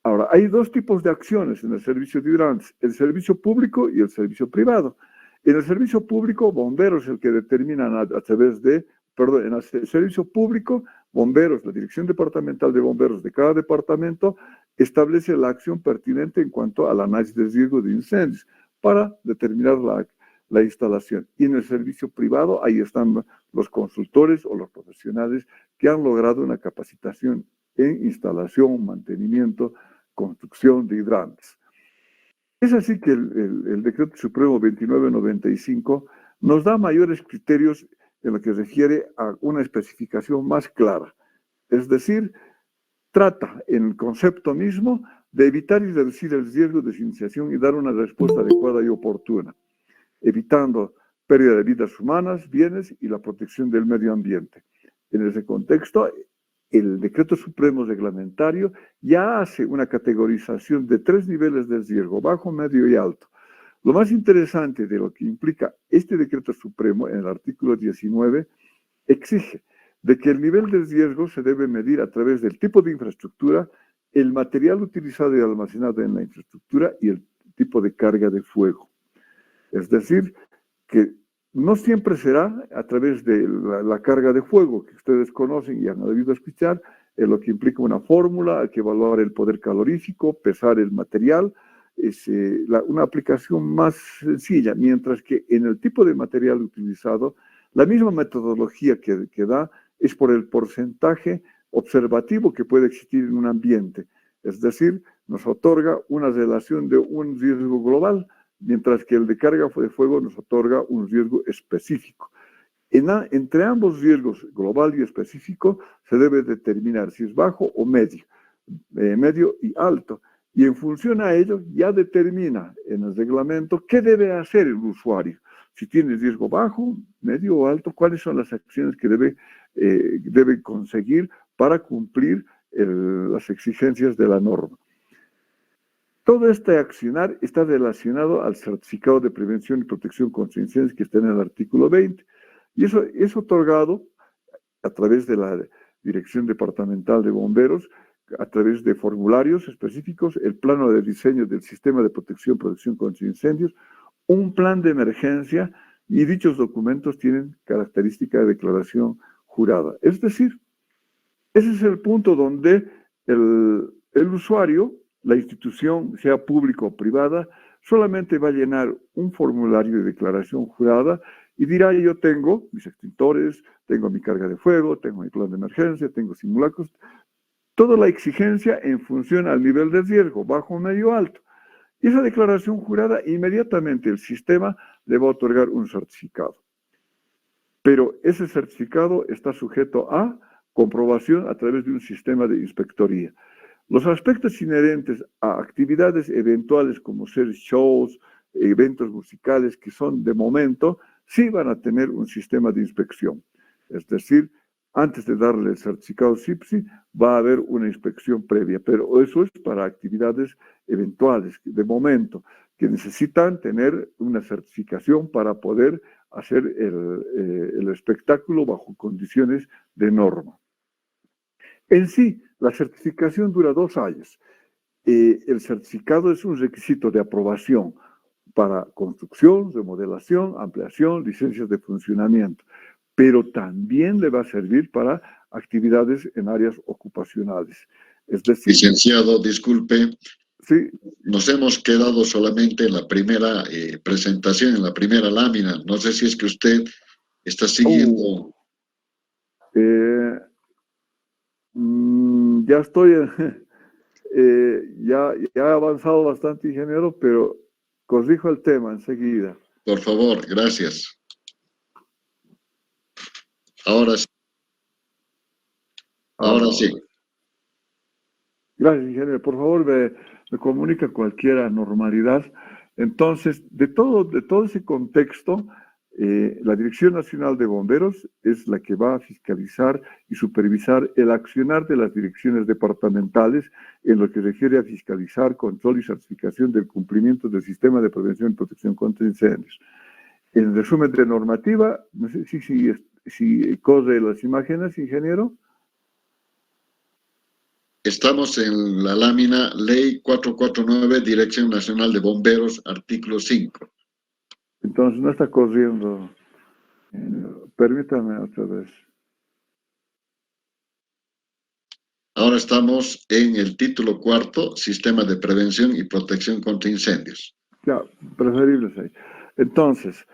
Ahora, hay dos tipos de acciones en el servicio de hidrantes, el servicio público y el servicio privado. En el servicio público, bomberos es el que determinan a través de, perdón, en el servicio público, bomberos, la Dirección Departamental de Bomberos de cada departamento establece la acción pertinente en cuanto al análisis de riesgo de incendios para determinar la instalación. Y en el servicio privado, ahí están los consultores o los profesionales que han logrado una capacitación en instalación, mantenimiento, construcción de hidrantes. Es así que el Decreto Supremo 2995 nos da mayores criterios en lo que refiere a una especificación más clara. Es decir, trata en el concepto mismo de evitar y reducir el riesgo de iniciación y dar una respuesta adecuada y oportuna, evitando pérdida de vidas humanas, bienes y la protección del medio ambiente. En ese contexto, el Decreto Supremo Reglamentario ya hace una categorización de 3 niveles de riesgo, bajo, medio y alto. Lo más interesante de lo que implica este Decreto Supremo en el artículo 19 exige de que el nivel de riesgo se debe medir a través del tipo de infraestructura, el material utilizado y almacenado en la infraestructura y el tipo de carga de fuego. Es decir, que no siempre será a través de la carga de fuego que ustedes conocen y han debido escuchar, lo que implica una fórmula, hay que evaluar el poder calorífico, pesar el material, es una aplicación más sencilla, mientras que en el tipo de material utilizado, la misma metodología que da es por el porcentaje observativo que puede existir en un ambiente, es decir, nos otorga una relación de un riesgo global, mientras que el de carga de fuego nos otorga un riesgo específico. Entre ambos riesgos, global y específico, se debe determinar si es bajo o medio, medio y alto. Y en función a ello, ya determina en el reglamento qué debe hacer el usuario. Si tiene riesgo bajo, medio o alto, cuáles son las acciones que debe conseguir para cumplir las exigencias de la norma. Todo este accionar está relacionado al certificado de prevención y protección contra incendios que está en el artículo 20. Y eso es otorgado a través de la Dirección Departamental de Bomberos, a través de formularios específicos, el plano de diseño del sistema de protección contra incendios, un plan de emergencia, y dichos documentos tienen característica de declaración jurada. Es decir, ese es el punto donde el usuario, la institución, sea pública o privada, solamente va a llenar un formulario de declaración jurada y dirá: yo tengo mis extintores, tengo mi carga de fuego, tengo mi plan de emergencia, tengo simulacros, toda la exigencia en función al nivel de riesgo, bajo, medio, alto. Y esa declaración jurada, inmediatamente el sistema le va a otorgar un certificado. Pero ese certificado está sujeto a comprobación a través de un sistema de inspectoría. Los aspectos inherentes a actividades eventuales como ser shows, eventos musicales que son de momento, sí van a tener un sistema de inspección. Es decir, antes de darle el certificado SIPSI, va a haber una inspección previa, pero eso es para actividades eventuales, de momento, que necesitan tener una certificación para poder hacer el espectáculo bajo condiciones de norma. En sí, la certificación dura 2 años. El certificado es un requisito de aprobación para construcción, remodelación, ampliación, licencias de funcionamiento, pero también le va a servir para actividades en áreas ocupacionales. Es decir,
licenciado, disculpe,
sí,
nos hemos quedado solamente en la primera presentación, en la primera lámina. No sé si es que usted está siguiendo.
Ya estoy, ya he avanzado bastante, ingeniero, pero corrijo el tema enseguida.
Por favor, gracias. Ahora sí. Ahora sí.
Gracias, ingeniero. Por favor, me comunica cualquier anormalidad. Entonces, de todo ese contexto, la Dirección Nacional de Bomberos es la que va a fiscalizar y supervisar el accionar de las direcciones departamentales en lo que refiere a fiscalizar, control y certificación del cumplimiento del sistema de prevención y protección contra incendios. En resumen de normativa, no sé si corre las imágenes, ingeniero.
Estamos en la lámina Ley 449, Dirección Nacional de Bomberos, artículo 5.
Entonces no está corriendo. Permítame otra vez.
Ahora estamos en el título 4, Sistema de Prevención y Protección contra Incendios.
Ya, preferibles ahí. Entonces,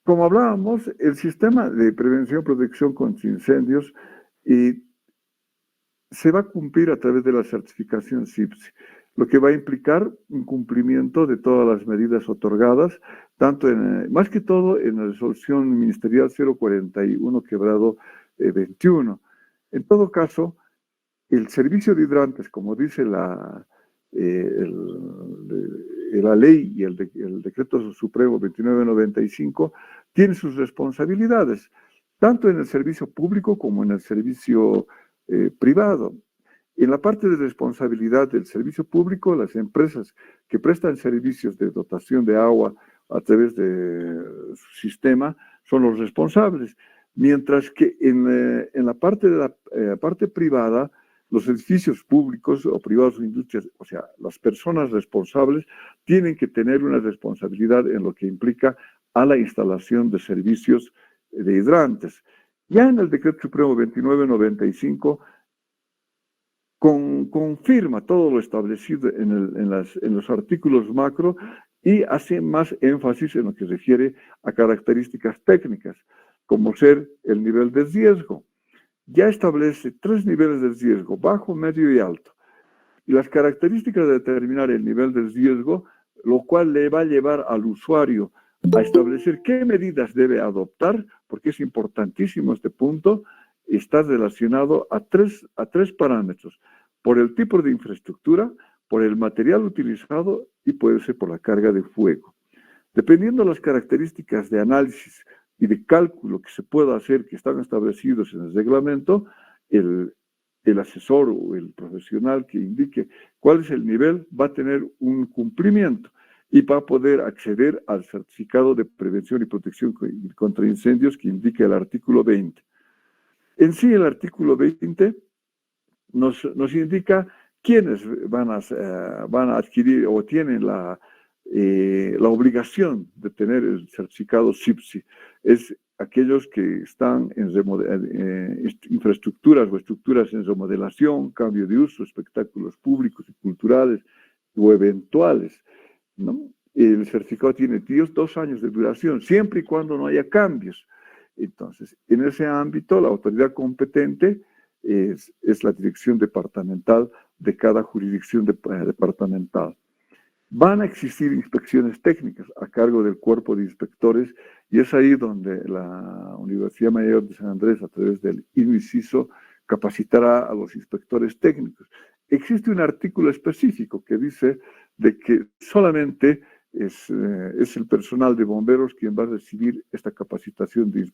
Como hablábamos, el sistema de prevención y protección contra incendios se va a cumplir a través de la certificación CIPSI, lo que va a implicar un cumplimiento de todas las medidas otorgadas, tanto más que todo en la resolución ministerial 041/21. En todo caso, el servicio de hidrantes, como dice la ley y el decreto supremo 2995, tiene sus responsabilidades, tanto en el servicio público como en el servicio privado. En la parte de responsabilidad del servicio público, las empresas que prestan servicios de dotación de agua a través de su sistema son los responsables, mientras que en la parte de la parte privada, los edificios públicos o privados o industrias, o sea, las personas responsables tienen que tener una responsabilidad en lo que implica a la instalación de servicios de hidrantes. Ya en el Decreto Supremo 2995 confirma todo lo establecido en los artículos macro y hace más énfasis en lo que se refiere a características técnicas, como ser el nivel de riesgo. Ya establece 3 niveles de riesgo, bajo, medio y alto. Y las características de determinar el nivel de riesgo, lo cual le va a llevar al usuario a establecer qué medidas debe adoptar, porque es importantísimo este punto, está relacionado a tres parámetros: por el tipo de infraestructura, por el material utilizado y puede ser por la carga de fuego. Dependiendo de las características de análisis y de cálculo que se pueda hacer, que están establecidos en el reglamento, el asesor o el profesional que indique cuál es el nivel va a tener un cumplimiento y va a poder acceder al certificado de prevención y protección contra incendios que indica el artículo 20. En sí, el artículo 20 nos indica quiénes van a adquirir o tienen la obligación de tener el certificado CIPSI. Es aquellos que están en infraestructuras o estructuras en remodelación, cambio de uso, espectáculos públicos y culturales o eventuales, ¿no? El certificado tiene 2 años de duración, siempre y cuando no haya cambios. Entonces, en ese ámbito, la autoridad competente es la dirección departamental de cada jurisdicción departamental. Van a existir inspecciones técnicas a cargo del cuerpo de inspectores y es ahí donde la Universidad Mayor de San Andrés, a través del INICISO, capacitará a los inspectores técnicos. Existe un artículo específico que dice de que solamente es el personal de bomberos quien va a recibir esta capacitación de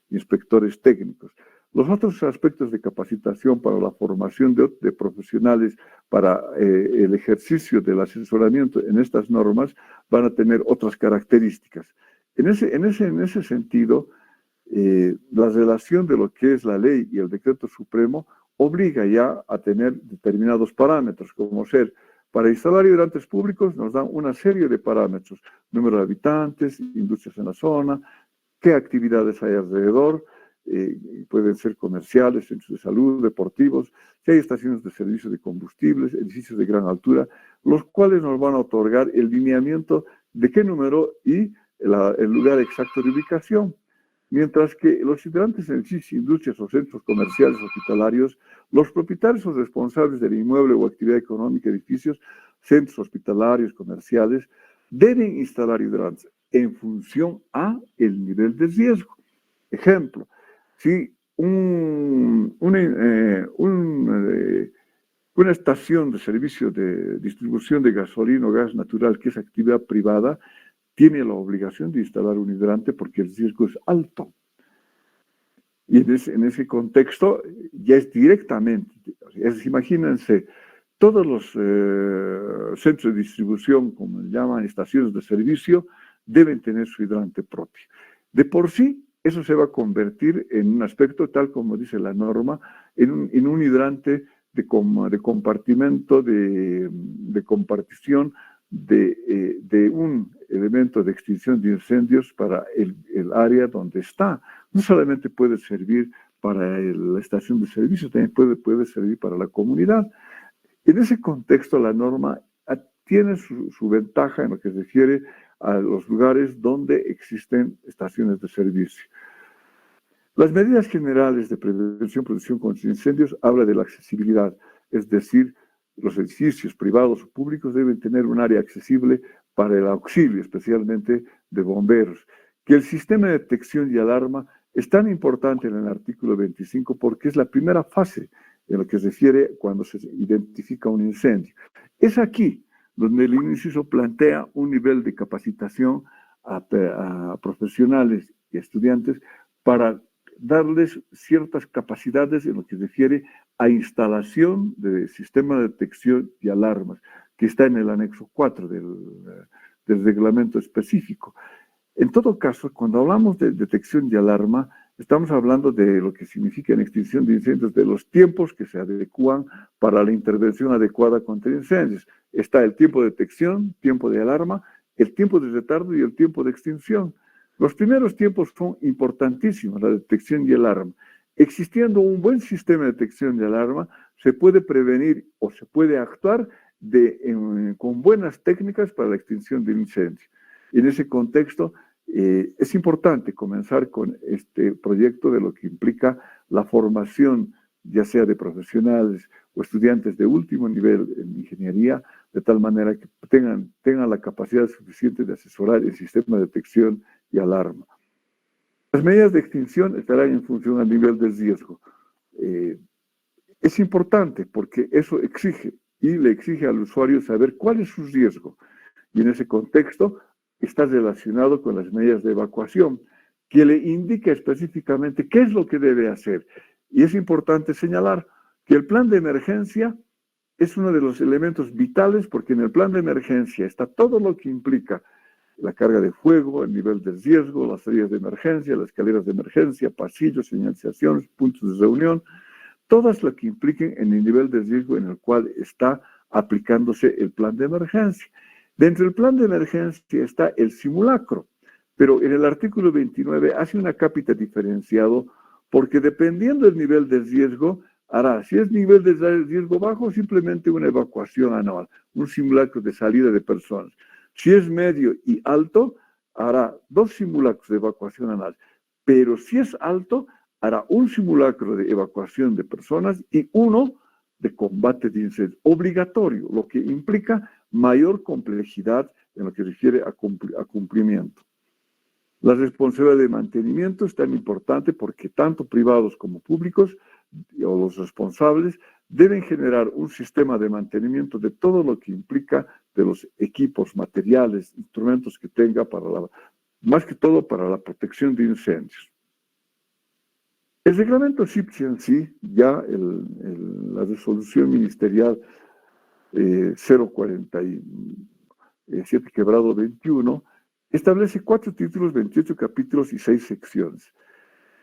inspectores técnicos. Los otros aspectos de capacitación para la formación de profesionales para el ejercicio del asesoramiento en estas normas van a tener otras características. En ese sentido, la relación de lo que es la ley y el decreto supremo obliga ya a tener determinados parámetros, como ser, para instalar hidrantes públicos nos dan una serie de parámetros: número de habitantes, industrias en la zona, qué actividades hay alrededor, pueden ser comerciales, centros de salud, deportivos, si hay estaciones de servicio de combustibles, edificios de gran altura, los cuales nos van a otorgar el lineamiento de qué número y el lugar exacto de ubicación. Mientras que los hidrantes en sí, industrias o centros comerciales hospitalarios, los propietarios o responsables del inmueble o actividad económica, edificios, centros hospitalarios, comerciales, deben instalar hidrantes en función a el nivel de riesgo. Ejemplo, si una estación de servicio de distribución de gasolina o gas natural, que es actividad privada, tiene la obligación de instalar un hidrante porque el riesgo es alto. Y en ese contexto ya es directamente, imagínense, todos los centros de distribución, como le llaman, estaciones de servicio, deben tener su hidrante propio. De por sí, eso se va a convertir en un aspecto, tal como dice la norma, en un hidrante de compartimento, de compartición de un elemento de extinción de incendios para el área donde está. No solamente puede servir para la estación de servicio, también puede servir para la comunidad. En ese contexto, la norma tiene su ventaja en lo que se refiere a los lugares donde existen estaciones de servicio. Las medidas generales de prevención y protección contra incendios habla de la accesibilidad, es decir, los edificios privados o públicos deben tener un área accesible para el auxilio, especialmente de bomberos. Que el sistema de detección y alarma es tan importante en el artículo 25 porque es la primera fase en lo que se refiere cuando se identifica un incendio. Es aquí donde el inciso plantea un nivel de capacitación a profesionales y estudiantes para darles ciertas capacidades en lo que se refiere a instalación de sistema de detección y alarmas, que está en el anexo 4 del reglamento específico. En todo caso, cuando hablamos de detección y alarma, estamos hablando de lo que significa en extinción de incendios, de los tiempos que se adecúan para la intervención adecuada contra incendios. Está el tiempo de detección, tiempo de alarma, el tiempo de retardo y el tiempo de extinción. Los primeros tiempos son importantísimos, la detección y alarma. Existiendo un buen sistema de detección y alarma, se puede prevenir o se puede actuar con buenas técnicas para la extinción de incendios. En ese contexto, es importante comenzar con este proyecto de lo que implica la formación, ya sea de profesionales o estudiantes de último nivel en ingeniería, de tal manera que tengan la capacidad suficiente de asesorar el sistema de detección y alarma. Las medidas de extinción estarán en función al nivel de riesgo. Es importante porque eso exige y le exige al usuario saber cuál es su riesgo. Y en ese contexto está relacionado con las medidas de evacuación, que le indica específicamente qué es lo que debe hacer. Y es importante señalar que el plan de emergencia es uno de los elementos vitales porque en el plan de emergencia está todo lo que implica la carga de fuego, el nivel de riesgo, las salidas de emergencia, las escaleras de emergencia, pasillos, señalizaciones, puntos de reunión, todas las que impliquen en el nivel de riesgo en el cual está aplicándose el plan de emergencia. Dentro del plan de emergencia está el simulacro, pero en el artículo 29 hace una cápita diferenciado porque dependiendo del nivel de riesgo, hará, si es nivel de riesgo bajo, simplemente una evacuación anual, un simulacro de salida de personas. Si es medio y alto, hará 2 simulacros de evacuación anual, pero si es alto, hará un simulacro de evacuación de personas y uno de combate de incendios, obligatorio, lo que implica mayor complejidad en lo que se refiere a cumplimiento. La responsabilidad de mantenimiento es tan importante porque tanto privados como públicos o los responsables deben generar un sistema de mantenimiento de todo lo que implica de los equipos, materiales, instrumentos que tenga más que todo para la protección de incendios. El reglamento CIPSI en sí, ya la resolución ministerial 047/21, establece 4 títulos, 28 capítulos y 6 secciones.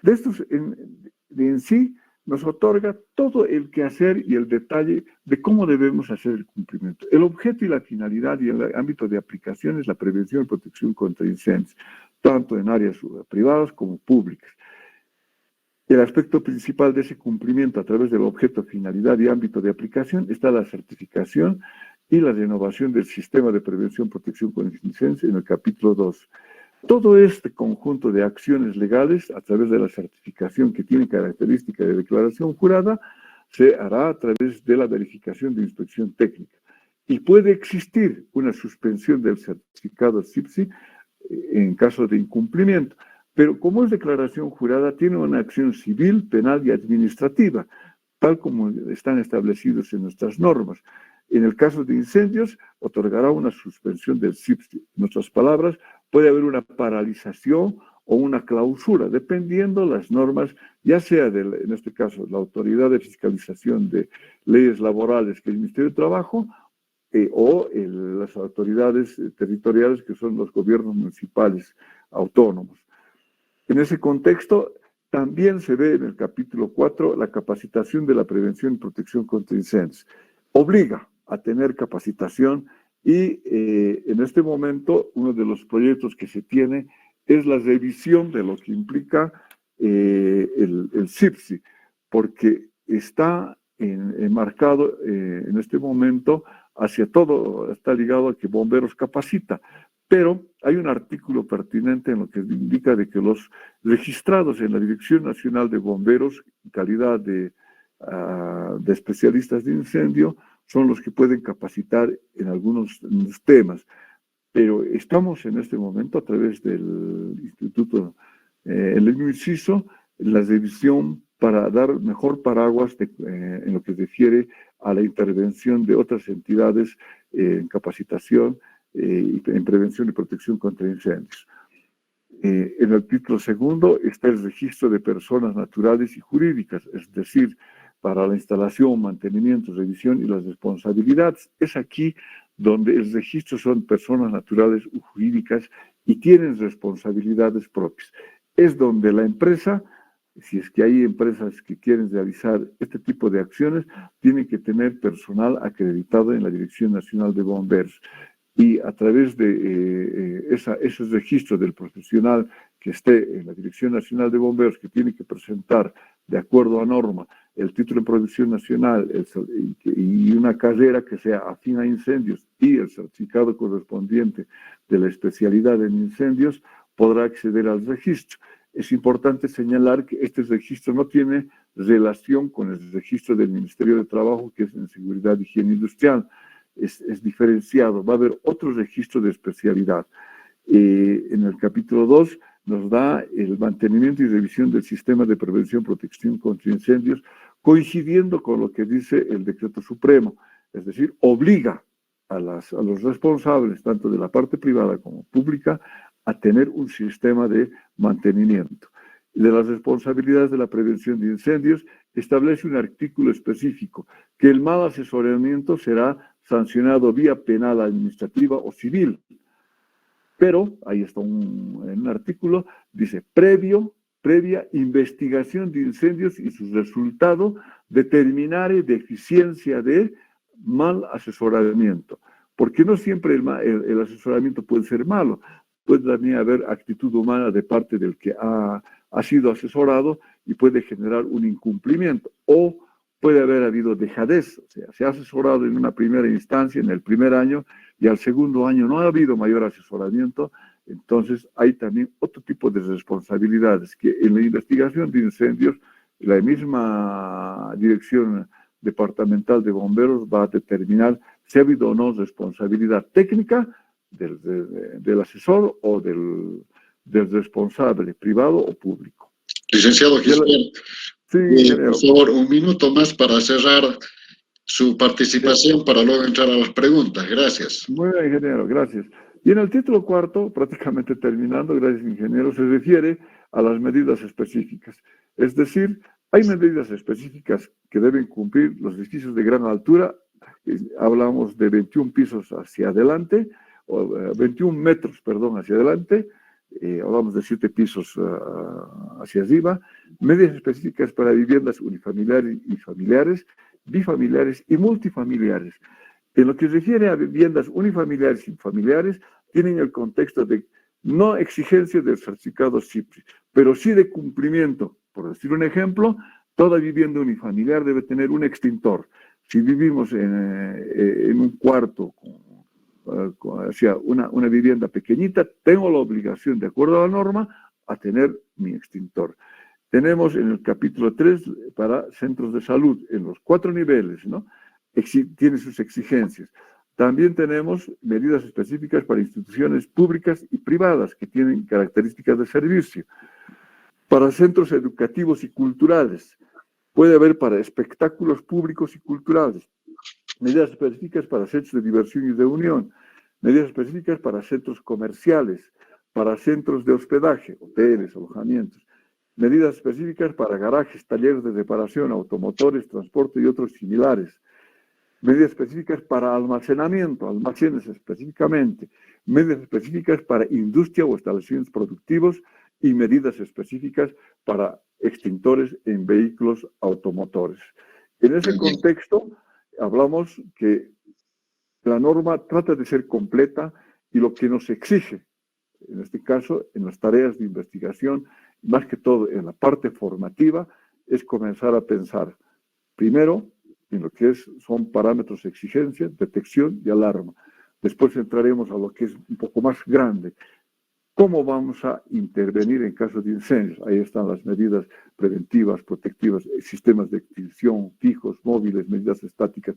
De estos, en sí, nos otorga todo el quehacer y el detalle de cómo debemos hacer el cumplimiento. El objeto y la finalidad y el ámbito de aplicación es la prevención y protección contra incendios, tanto en áreas privadas como públicas. El aspecto principal de ese cumplimiento a través del objeto, finalidad y ámbito de aplicación está la certificación y la renovación del sistema de prevención y protección contra incendios en el capítulo 2. Todo este conjunto de acciones legales a través de la certificación que tiene característica de declaración jurada se hará a través de la verificación de inspección técnica. Y puede existir una suspensión del certificado CIPSI en caso de incumplimiento. Pero como es declaración jurada, tiene una acción civil, penal y administrativa, tal como están establecidos en nuestras normas. En el caso de incendios, otorgará una suspensión del CIPSI. En otras palabras, puede haber una paralización o una clausura, dependiendo las normas, ya sea en este caso, la Autoridad de Fiscalización de Leyes Laborales, que es el Ministerio de Trabajo, o las autoridades territoriales, que son los gobiernos municipales autónomos. En ese contexto, también se ve en el capítulo 4 la capacitación de la prevención y protección contra incendios. Obliga a tener capacitación y en este momento uno de los proyectos que se tiene es la revisión de lo que implica el CIPSI, porque está enmarcado en este momento hacia todo, está ligado a que bomberos capacita, pero hay un artículo pertinente en lo que indica de que los registrados en la Dirección Nacional de Bomberos, en calidad de especialistas de incendio, son los que pueden capacitar en algunos temas. Pero estamos en este momento, a través del Instituto, el INCISO, en la revisión para dar mejor paraguas en lo que refiere a la intervención de otras entidades en capacitación y en prevención y protección contra incendios. En el título segundo está el registro de personas naturales y jurídicas, es decir, para la instalación, mantenimiento, revisión y las responsabilidades. Es aquí donde el registro son personas naturales o jurídicas y tienen responsabilidades propias. Es donde la empresa, si es que hay empresas que quieren realizar este tipo de acciones, tienen que tener personal acreditado en la Dirección Nacional de Bomberos. Y a través de ese registro del profesional que esté en la Dirección Nacional de Bomberos, que tiene que presentar de acuerdo a norma el título en producción nacional y una carrera que sea afín a incendios y el certificado correspondiente de la especialidad en incendios, podrá acceder al registro. Es importante señalar que este registro no tiene relación con el registro del Ministerio de Trabajo, que es en Seguridad y Higiene Industrial. Es diferenciado, va a haber otro registro de especialidad. En el capítulo 2 nos da el mantenimiento y revisión del sistema de prevención y protección contra incendios, coincidiendo con lo que dice el Decreto Supremo, es decir, obliga a los responsables, tanto de la parte privada como pública, a tener un sistema de mantenimiento. De las responsabilidades de la prevención de incendios, establece un artículo específico, que el mal asesoramiento será sancionado vía penal, administrativa o civil. Pero, ahí está un artículo, dice, previa investigación de incendios y su resultado, determinar deficiencia de mal asesoramiento. Porque no siempre el asesoramiento puede ser malo, puede también haber actitud humana de parte del que ha sido asesorado y puede generar un incumplimiento, o puede haber habido dejadez, o sea, se ha asesorado en una primera instancia, en el primer año, y al segundo año no ha habido mayor asesoramiento. Entonces hay también otro tipo de responsabilidades que en la investigación de incendios, la misma Dirección Departamental de Bomberos va a determinar si ha habido o no responsabilidad técnica del asesor o del responsable, privado o público.
Licenciado Gisbert,
sí,
por favor, un minuto más para cerrar su participación para luego entrar a las preguntas. Gracias.
Muy bien, ingeniero, gracias. Y en el título cuarto, prácticamente terminando, gracias, ingeniero, se refiere a las medidas específicas. Es decir, hay medidas específicas que deben cumplir los edificios de gran altura. Hablamos de 21 pisos hacia adelante, o 21 metros, perdón, hacia adelante. Hablamos de 7 pisos hacia arriba. Medidas específicas para viviendas unifamiliares y familiares, bifamiliares y multifamiliares. En lo que se refiere a viviendas unifamiliares y familiares, tienen el contexto de no exigencia del certificado CIPRI, pero sí de cumplimiento. Por decir un ejemplo, toda vivienda unifamiliar debe tener un extintor. Si vivimos en un cuarto, una vivienda pequeñita, tengo la obligación, de acuerdo a la norma, a tener mi extintor. Tenemos en el capítulo 3 para centros de salud, en los 4 niveles, ¿no? Tiene sus exigencias. También tenemos medidas específicas para instituciones públicas y privadas que tienen características de servicio. Para centros educativos y culturales, puede haber para espectáculos públicos y culturales, medidas específicas para centros de diversión y reunión, medidas específicas para centros comerciales, para centros de hospedaje, hoteles, alojamientos, medidas específicas para garajes, talleres de reparación, automotores, transporte y otros similares, medidas específicas para almacenamiento, almacenes específicamente, medidas específicas para industria o instalaciones productivos y medidas específicas para extintores en vehículos automotores. En ese contexto, hablamos que la norma trata de ser completa y lo que nos exige, en este caso, en las tareas de investigación, más que todo en la parte formativa, es comenzar a pensar, primero, en lo que son parámetros de exigencia, detección y alarma. Después entraremos a lo que es un poco más grande. ¿Cómo vamos a intervenir en caso de incendios? Ahí están las medidas preventivas, protectivas, sistemas de extinción fijos, móviles, medidas estáticas.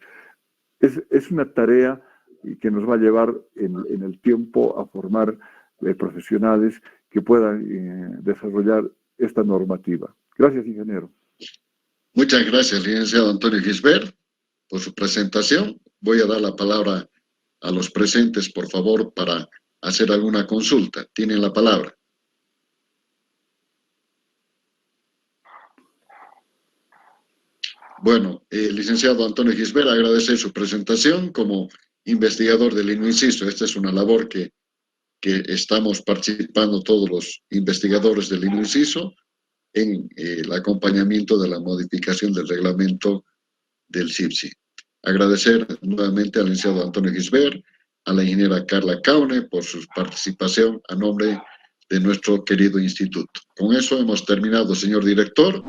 Es una tarea que nos va a llevar en el tiempo a formar profesionales que puedan desarrollar esta normativa. Gracias, ingeniero.
Muchas gracias, licenciado Antonio Gisbert, por su presentación. Voy a dar la palabra a los presentes, por favor, para hacer alguna consulta. Tienen la palabra. Bueno, licenciado Antonio Gisbert, agradecer su presentación como investigador del INUICISO. Esta es una labor que estamos participando todos los investigadores del INUICISO en el acompañamiento de la modificación del reglamento del CIPSI. Agradecer nuevamente al licenciado Antonio Gisbert, a la ingeniera Carla Caune por su participación a nombre de nuestro querido instituto. Con eso hemos terminado, señor director.